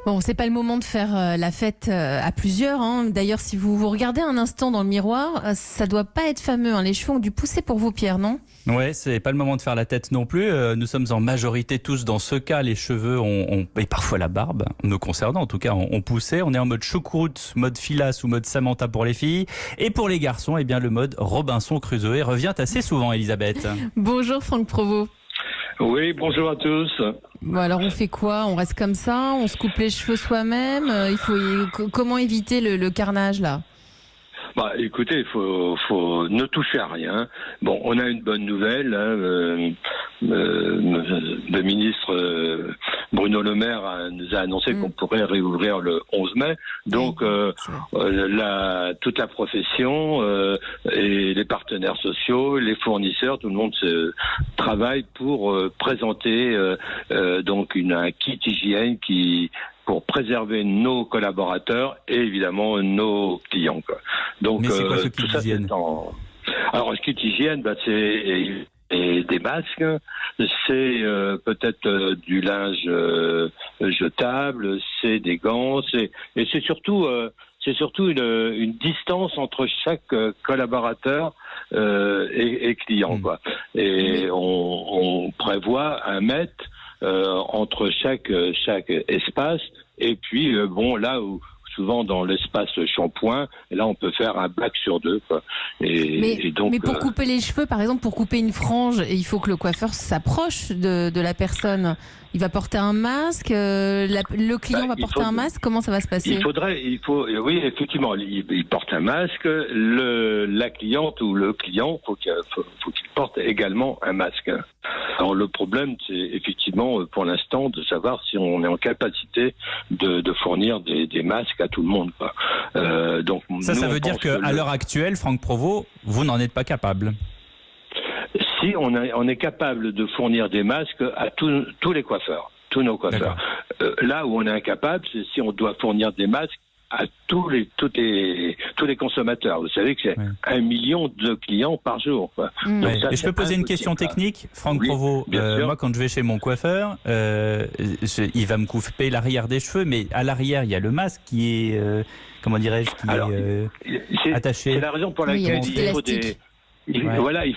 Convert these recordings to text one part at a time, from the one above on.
Bon, c'est pas le moment de faire la fête à plusieurs. Hein. D'ailleurs, si vous vous regardez un instant dans le miroir, ça doit pas être fameux. Hein. Les cheveux ont dû pousser pour vous, Pierre, non ? Ouais, c'est pas le moment de faire la tête non plus. Nous sommes en majorité tous dans ce cas. Les cheveux et parfois la barbe, me concernant en tout cas, ont poussé. On est en mode choucroute, mode filasse ou mode Samantha pour les filles. Et pour les garçons, eh bien le mode Robinson Crusoe revient assez souvent, Elisabeth. Bonjour Franck Provost. Oui, bonjour à tous. Bon, alors on fait quoi ? On reste comme ça ? On se coupe les cheveux soi-même ? Comment éviter le carnage là ? Bah, écoutez, il faut ne toucher à rien. Bon, on a une bonne nouvelle. Hein, le ministre Bruno Le Maire nous a annoncé qu'on pourrait réouvrir le 11 mai. Donc, toute la profession et les partenaires sociaux, les fournisseurs, tout le monde se travaille pour présenter donc un kit hygiène pour préserver nos collaborateurs et évidemment nos clients. Quoi. Donc, mais c'est quoi ce kit hygiène ? Alors, ce kit hygiène, c'est des masques, c'est peut-être du linge jetable, c'est des gants, et c'est surtout une distance entre chaque collaborateur et client. Quoi. Et on prévoit 1 mètre entre chaque espace, et puis là où souvent dans l'espace shampoing, là on peut faire un bac sur 2. Quoi. Mais pour couper les cheveux, par exemple, pour couper une frange, il faut que le coiffeur s'approche de la personne. Il va porter un masque, le client va porter un masque. Comment ça va se passer ? Oui, effectivement, il porte un masque. La cliente ou le client, faut qu'il porte également un masque. Alors le problème, c'est effectivement pour l'instant de savoir si on est en capacité de fournir des masques à tout le monde. Quoi. Donc ça veut dire qu'à l'heure actuelle, Franck Provost, vous n'en êtes pas capable. Si on est capable de fournir des masques à tous les coiffeurs, tous nos coiffeurs. Là où on est incapable, c'est si on doit fournir des masques à tous les consommateurs. Vous savez que c'est 1 million de clients par jour. Quoi. Donc ça, et je peux poser une question technique, Franck Provost. Moi, quand je vais chez mon coiffeur, il va me couper l'arrière des cheveux, mais à l'arrière, il y a le masque qui est, attaché. C'est la raison pour laquelle il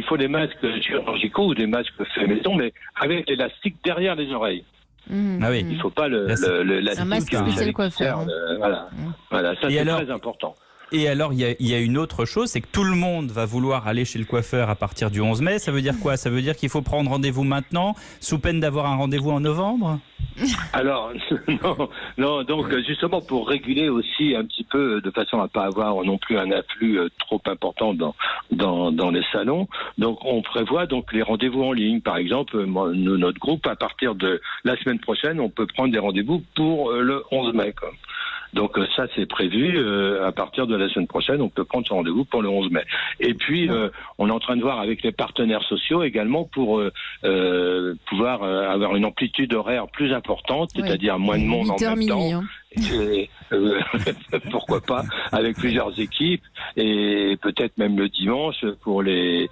faut des masques chirurgicaux ou des masques faits maison, mais avec l'élastique derrière les oreilles. Ah oui. Il ne faut pas l'élastique. Un masque spécial coiffeur. Voilà, ça c'est très important. Et alors, il y a une autre chose, c'est que tout le monde va vouloir aller chez le coiffeur à partir du 11 mai. Ça veut dire quoi ? Ça veut dire qu'il faut prendre rendez-vous maintenant, sous peine d'avoir un rendez-vous en novembre ? Alors, non, donc justement pour réguler aussi un petit peu, de façon à pas avoir non plus un afflux trop important dans les salons. Donc on prévoit donc les rendez-vous en ligne. Par exemple, notre groupe, à partir de la semaine prochaine, on peut prendre des rendez-vous pour le 11 mai. Quoi. Donc ça c'est prévu, à partir de la semaine prochaine, on peut prendre ce rendez-vous pour le 11 mai. Et puis on est en train de voir avec les partenaires sociaux également pour pouvoir avoir une amplitude horaire plus importante, c'est-à-dire moins de monde en même temps. Hein. Pourquoi pas, avec plusieurs équipes, et peut-être même le dimanche pour les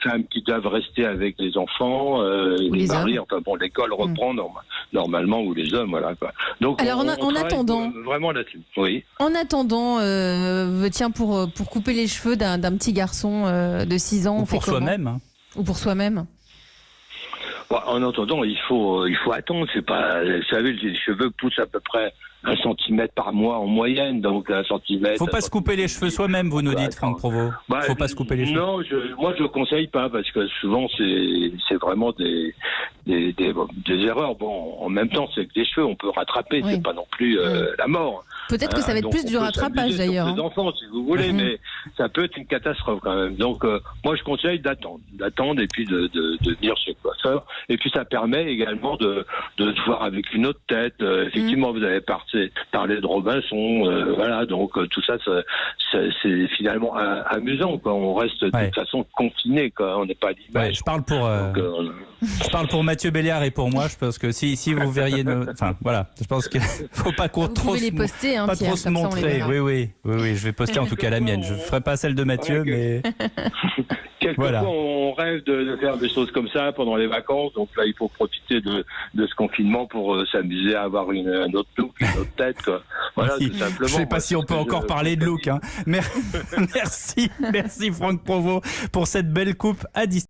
femmes qui doivent rester avec les enfants, les maris, l'école reprend normalement, ou les hommes, voilà. Quoi. Donc alors en attendant, vraiment là-dessus. Oui. En attendant, pour couper les cheveux d'un petit garçon de 6 ans, ou pour soi-même. Hein. Ou pour soi-même. En attendant, il faut attendre. C'est pas, vous savez, les cheveux poussent à peu près 1 centimètre par mois en moyenne, donc 1 centimètre. Faut pas se couper les cheveux soi-même, vous nous dites, Franck Provost. Faut pas se couper les cheveux. Non, moi je le conseille pas, parce que souvent c'est vraiment des erreurs. Bon, en même temps, c'est que des cheveux, on peut rattraper, c'est pas non plus la mort. Peut-être que ça va être plus du rattrapage d'ailleurs. Les enfants, si vous voulez, mais ça peut être une catastrophe quand même. Donc, moi, je conseille d'attendre et puis de venir chez le coiffeur. Et puis, ça permet également de se voir avec une autre tête. Effectivement, vous avez parlé de Robinson, voilà. Donc, tout ça, c'est finalement amusant, quoi. On reste de toute façon confiné, quoi. On n'est pas à l'image. Ouais, je parle pour Mathieu Béliard et pour moi. Je pense que si vous verriez enfin, voilà. Je pense qu'il faut pas qu'on vous pouvez les poster, hein, pas Pierre, trop se comme ça, on les montrer. verra. Oui, je vais poster en tout cas la mienne. Je ferai pas celle de Mathieu, mais Quelquefois, voilà. on rêve de faire des choses comme ça pendant les vacances. Donc là, il faut profiter de ce confinement pour s'amuser à avoir un autre look, une autre tête, quoi. Voilà, Oui. tout simplement. Je sais pas si on peut encore parler de look. Hein. Merci Franck Provost pour cette belle coupe à distance.